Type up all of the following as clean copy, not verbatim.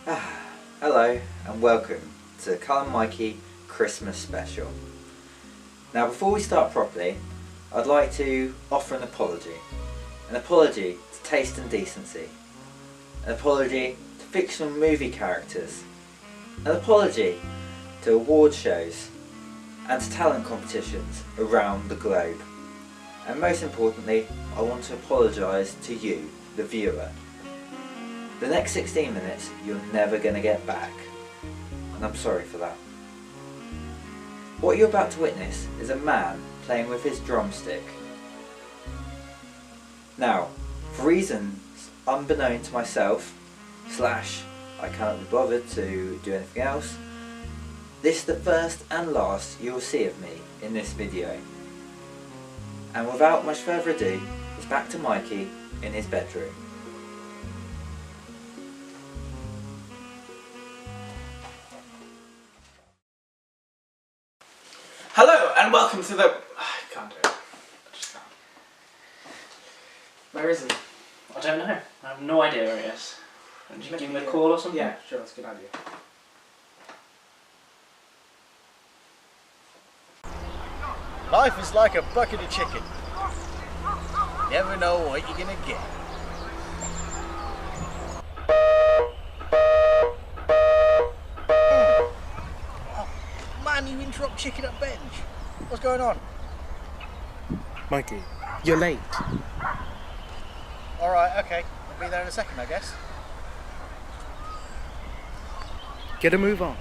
Hello and welcome to the Callum and Mikey Christmas special. Now before we start properly, I'd like to offer an apology. An apology to taste and decency. An apology to fictional movie characters. An apology to award shows and to talent competitions around the globe. And most importantly, I want to apologise to you, the viewer. The next 16 minutes you're never going to get back, and I'm sorry for that. What you're about to witness is a man playing with his drumstick. Now, for reasons unbeknown to myself, / I cannot be bothered to do anything else, this is the first and last you will see of me in this video. And without much further ado, it's back to Mikey in his bedroom. Hello and welcome to the... I can't do it. I just can't. Where is he? I don't know. I have no idea where he is. Did you give him a call or something? Yeah, sure, that's a good idea. Life is like a bucket of chicken. Never know what you're gonna get. Oh, man, you interrupt chicken at bench. What's going on? Mikey, you're late. Alright, okay. I'll be there in a second, I guess. Get a move on.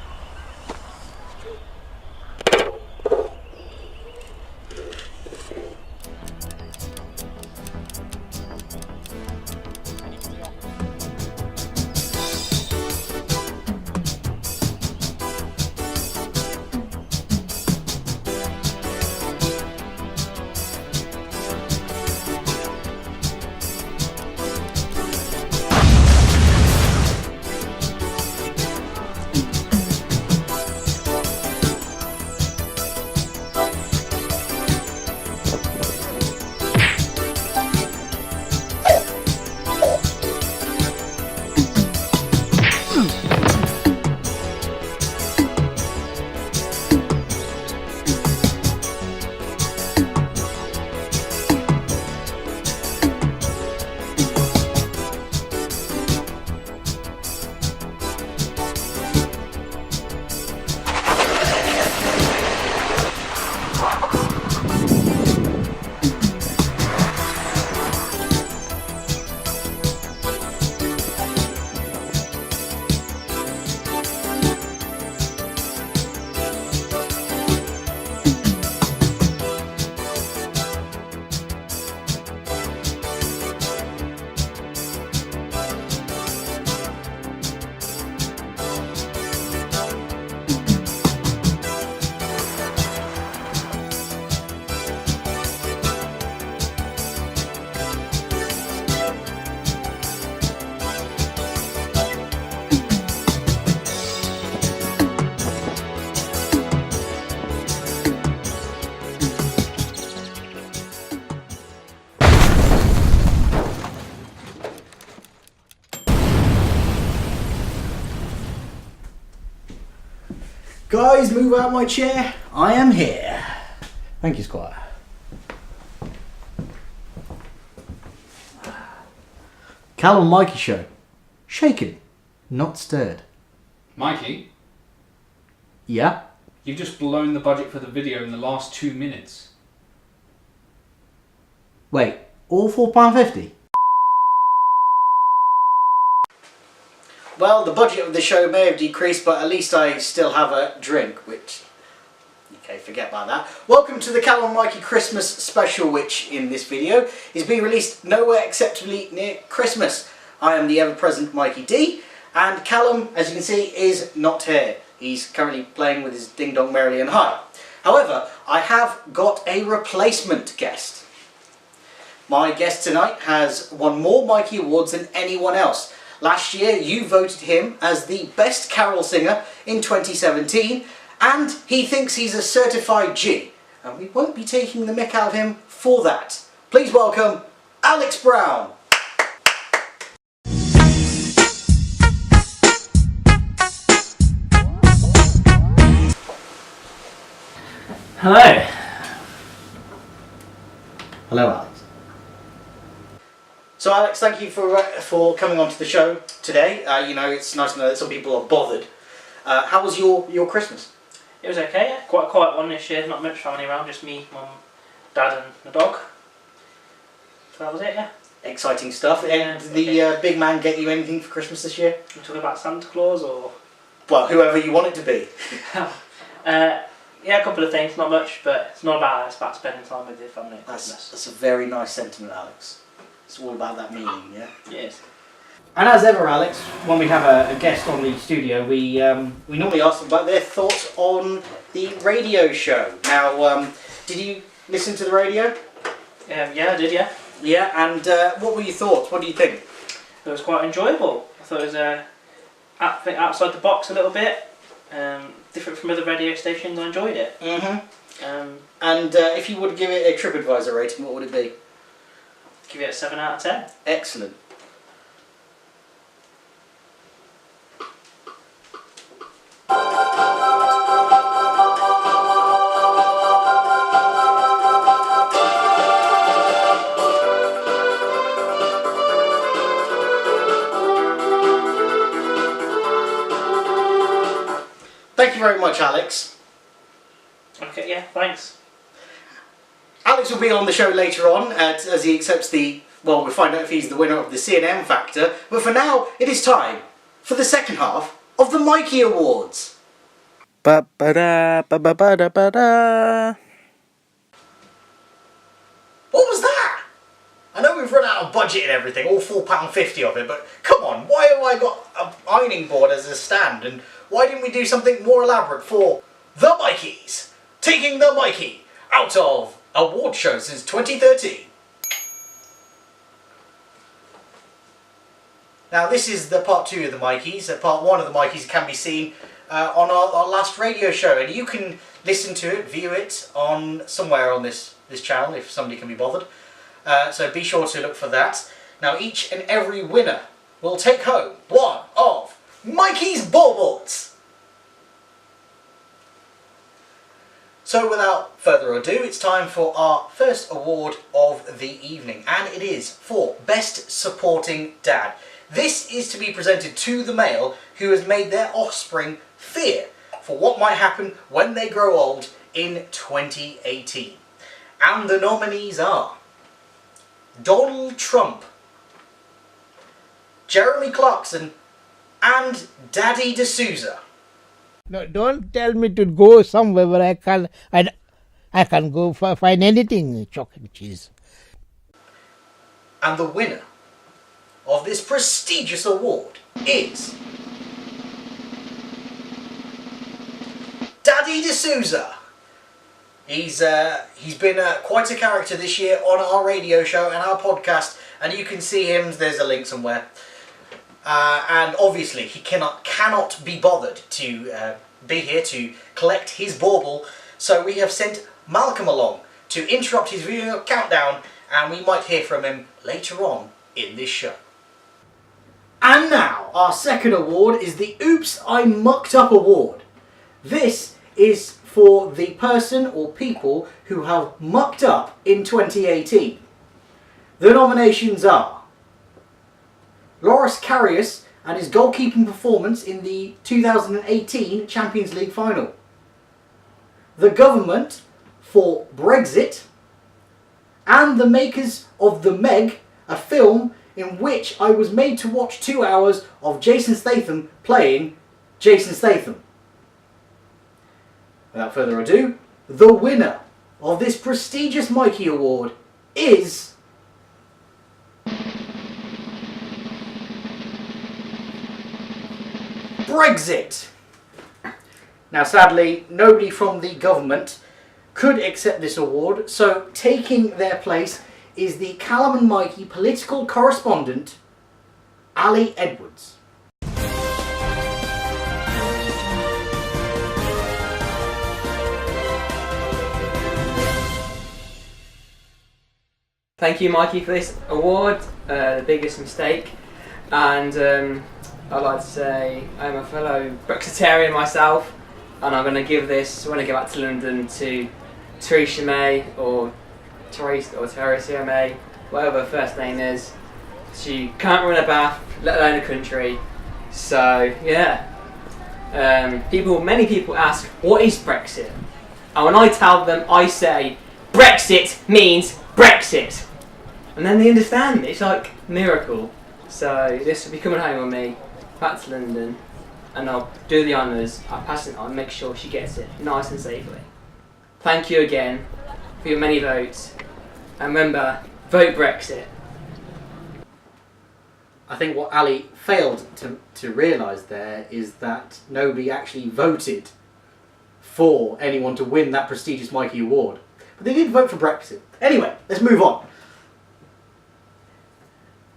Guys, move out my chair. I am here. Thank you, Squire. Callum and Mikey show. Shaken, not stirred. Mikey, Yeah? you've just blown the budget for the video in the last 2 minutes. Wait, all £4.50? Well, the budget of the show may have decreased, but at least I still have a drink, which... Okay, forget about that. Welcome to the Callum and Mikey Christmas special, which, in this video, is being released nowhere acceptably near Christmas. I am the ever-present Mikey D, and Callum, as you can see, is not here. He's currently playing with his Ding Dong Merrily and High. However, I have got a replacement guest. My guest tonight has won more Mikey Awards than anyone else. Last year you voted him as the best carol singer in 2017, and he thinks he's a certified G, and we won't be taking the mick out of him for that. Please welcome Alex Brown. Hello. Hello, Alex. So, Alex, thank you for coming onto the show today. It's nice to know that some people are bothered. How was your Christmas? It was okay, yeah. Quite a quiet one this year, not much family around, just me, mum, dad and the dog. So that was it, yeah. Exciting stuff. Yeah, And the big man get you anything for Christmas this year? You talking about Santa Claus or...? Well, whoever you want it to be. Yeah, a couple of things, not much, but it's not about it's about spending time with your family at Christmas. That's a very nice sentiment, Alex. It's all about that meaning, yeah? Yes. And as ever, Alex, when we have a guest on the studio, we normally ask them about their thoughts on the radio show. Now, did you listen to the radio? Yeah, I did, yeah. Yeah, and what were your thoughts? What do you think? It was quite enjoyable. I thought it was outside the box a little bit, different from other radio stations. I enjoyed it. Mm-hmm. And if you would give it a TripAdvisor rating, what would it be? Give it a 7 out of 10. Excellent. Thank you very much, Alex. Okay, yeah, thanks. Alex will be on the show later on as he accepts we'll find out if he's the winner of the C&M Factor. But for now, it is time for the second half of the Mikey Awards. Ba-ba-da, ba-ba-ba-da-ba-da. What was that? I know we've run out of budget and everything, all £4.50 of it, but come on, why have I got an ironing board as a stand, and why didn't we do something more elaborate for the Mikeys? Taking the Mikey out of award show since 2013. Now this is the part 2 of the Mikeys. Part 1 of the Mikeys can be seen on our last radio show, and you can listen to it, view it on somewhere on this channel if somebody can be bothered. So be sure to look for that. Now each and every winner will take home one of Mikey's baubles. So without further ado, it's time for our first award of the evening, and it is for Best Supporting Dad. This is to be presented to the male who has made their offspring fear for what might happen when they grow old in 2018. And the nominees are Donald Trump, Jeremy Clarkson, and Daddy D'Souza. No, don't tell me to go somewhere where I can go find anything, chocolate cheese. And the winner of this prestigious award is Daddy D'Souza. He's been quite a character this year on our radio show and our podcast, and you can see him. There's a link somewhere. And obviously he cannot be bothered to be here to collect his bauble, so we have sent Malcolm along to interrupt his video countdown, and we might hear from him later on in this show. And now, our second award is the Oops, I Mucked Up Award. This is for the person or people who have mucked up in 2018. The nominations are Loris Karius and his goalkeeping performance in the 2018 Champions League final. The government for Brexit. And the makers of The Meg, a film in which I was made to watch 2 hours of Jason Statham playing Jason Statham. Without further ado, the winner of this prestigious Mikey Award is Brexit. Now sadly, nobody from the government could accept this award, so taking their place is the Callum and Mikey political correspondent, Ali Edwards. Thank you, Mikey, for this award, the biggest mistake. And I'd like to say I'm a fellow Brexitarian myself, and I'm going to give this, when I get back to London, to Theresa May or Theresa May, whatever her first name is. She can't run a bath, let alone a country. So yeah, many people ask, what is Brexit? And when I tell them, I say, Brexit means Brexit. And then they understand. It's like a miracle. So this will be coming home with me, back to London, and I'll do the honours. I'll pass it on, make sure she gets it nice and safely. Thank you again for your many votes. And remember, vote Brexit. I think what Ali failed to realise there is that nobody actually voted for anyone to win that prestigious Mikey Award. But they did vote for Brexit. Anyway, let's move on.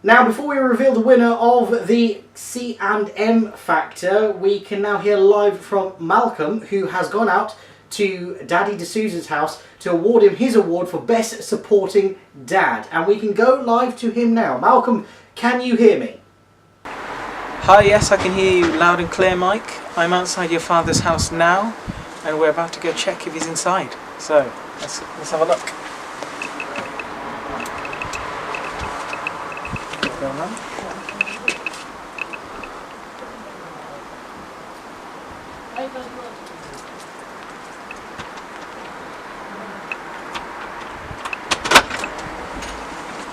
Now, before we reveal the winner of the C&M Factor, we can now hear live from Malcolm, who has gone out to Daddy D'Souza's house to award him his award for Best Supporting Dad. And we can go live to him now. Malcolm, can you hear me? Hi, yes, I can hear you loud and clear, Mike. I'm outside your father's house now, and we're about to go check if he's inside. So, let's have a look. Go on, then.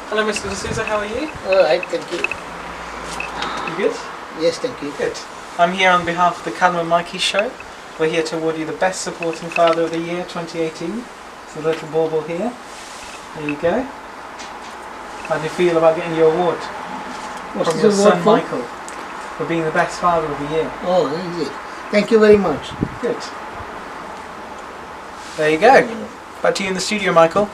Hello, Mr. D'Souza, how are you? Alright, thank you. You good? Yes, thank you. Good. I'm here on behalf of the Callum and Mikey show. We're here to award you the Best Supporting Father of the Year 2018. It's a little bauble here. There you go. How do you feel about getting your award? What's from this your award son for? Michael for being the best father of the year? Oh, is it? Thank you very much. Good. There you go. Back to you in the studio, Michael.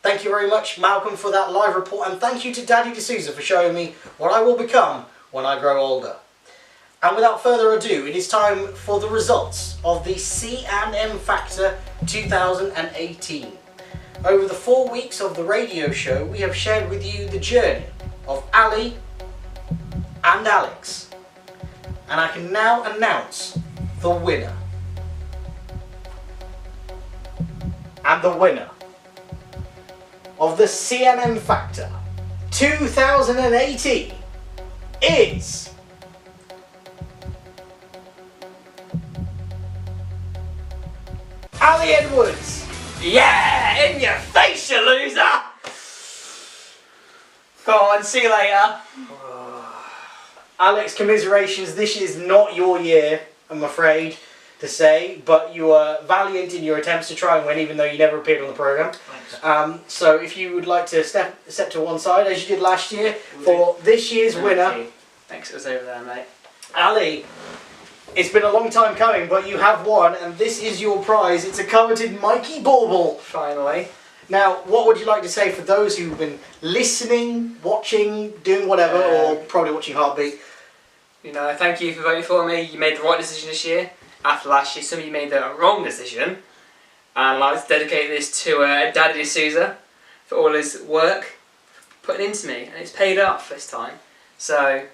Thank you very much, Malcolm, for that live report, and thank you to Daddy D'Souza for showing me what I will become when I grow older. And without further ado, it is time for the results of the C&M Factor 2018. Over the 4 weeks of the radio show, we have shared with you the journey of Ali and Alex. And I can now announce the winner. And the winner of the C&M Factor 2018 is Ali Edwards. Yeah, in your face, you loser! Go on, see you later. Alex, commiserations, this is not your year, I'm afraid to say, but you were valiant in your attempts to try and win, even though you never appeared on the programme. So if you would like to step to one side, as you did last year, for this year's winner. Thanks, it was over there, mate. Ali, it's been a long time coming, but you have won, and this is your prize. It's a coveted Mikey Bauble. Finally. Now, what would you like to say for those who've been listening, watching, doing whatever, or probably watching Heartbeat? You know, thank you for voting for me. You made the right decision this year. After last year, some of you made the wrong decision. And I'd like to dedicate this to Daddy D'Souza for all his work putting into me, and it's paid off this time. So,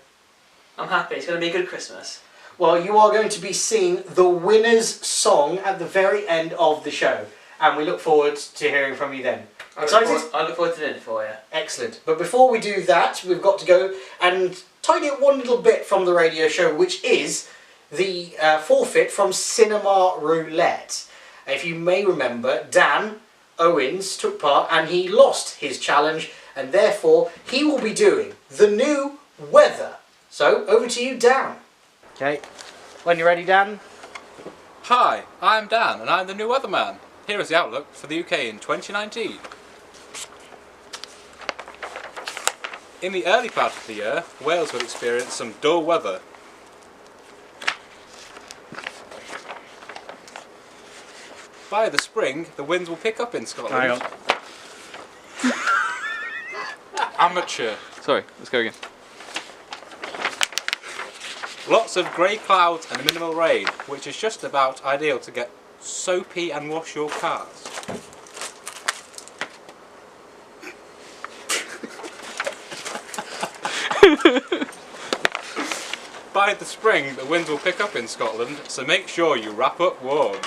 I'm happy. It's going to be a good Christmas. Well, you are going to be singing the winner's song at the very end of the show, and we look forward to hearing from you then. Excited? I look forward to doing it for you. Excellent. But before we do that, we've got to go and tidy up one little bit from the radio show, which is the forfeit from Cinema Roulette. If you may remember, Dan Owens took part and he lost his challenge, and therefore he will be doing the new weather. So, over to you, Dan. Okay. When you're ready, Dan. Hi, I'm Dan and I'm the new weatherman. Here is the outlook for the UK in 2019. In the early part of the year, Wales will experience some dull weather. By the spring, the winds will pick up in Scotland. Hang on. Amateur. Sorry, let's go again. Lots of grey clouds and minimal rain, which is just about ideal to get soapy and wash your cars. By the spring, the winds will pick up in Scotland, so make sure you wrap up warm.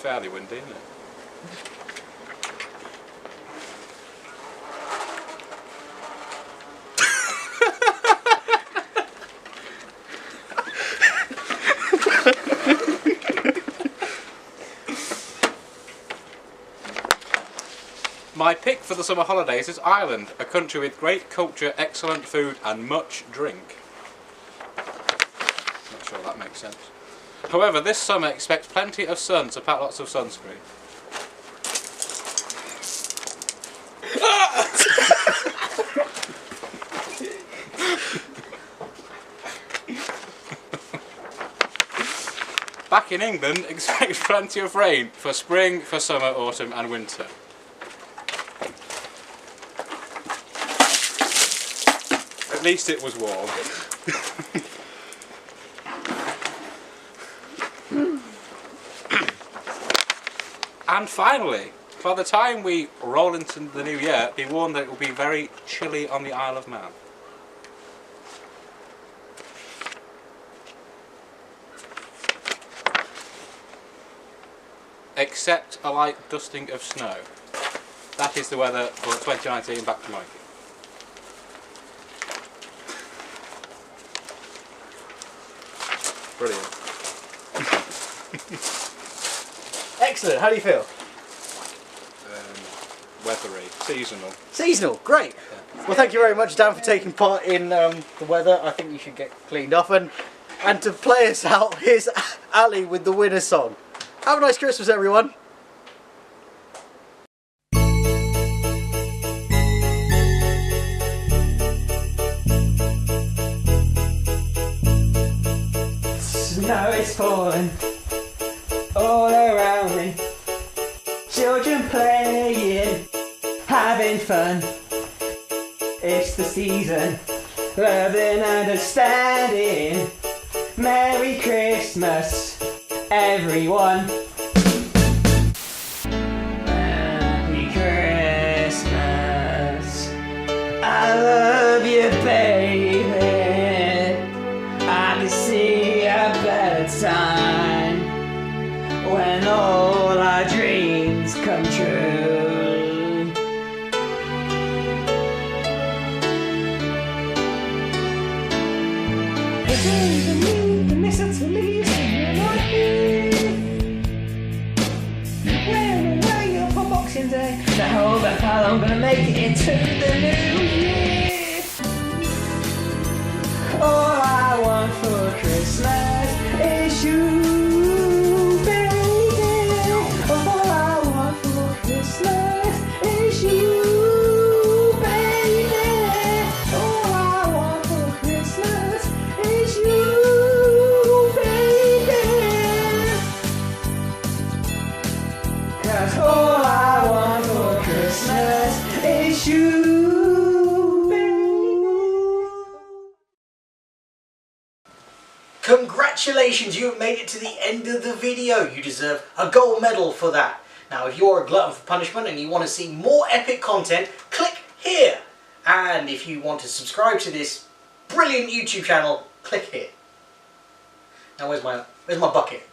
fairly windy, isn't it? My pick for the summer holidays is Ireland, a country with great culture, excellent food and much drink. Not sure that makes sense. However, this summer expect plenty of sun, so pack lots of sunscreen. Back in England, expect plenty of rain for spring, for summer, autumn and winter. At least it was warm. And finally, by the time we roll into the new year, be warned that it will be very chilly on the Isle of Man. Except a light dusting of snow. That is the weather for 2019. Back to Mikey. Brilliant. Excellent. How do you feel? Weathery. Seasonal. Seasonal. Great. Yeah. Well, thank you very much, Dan, for taking part in the weather. I think you should get cleaned up. And to play us out, here's Ali with the winner song. Have a nice Christmas, everyone. Snow is falling all around me. Children playing, having fun. It's the season, loving, understanding. Merry Christmas, everyone. Merry Christmas. I love you, baby. I can see a better time when all our dreams come true. The mistletoe leaves and you're not here. Wearing away for Boxing Day. Now hold that pal, I'm gonna make it into the new year. All I want for Christmas is you, baby. All I want for Christmas is you, baby. All I want for Christmas is you, baby. 'Cause all I want for Christmas is you, baby. Congratulations, you have made it to the end of the video. You deserve a gold medal for that. Now, if you're a glutton for punishment and you want to see more epic content, click here. And if you want to subscribe to this brilliant YouTube channel, click here. Now, where's my bucket?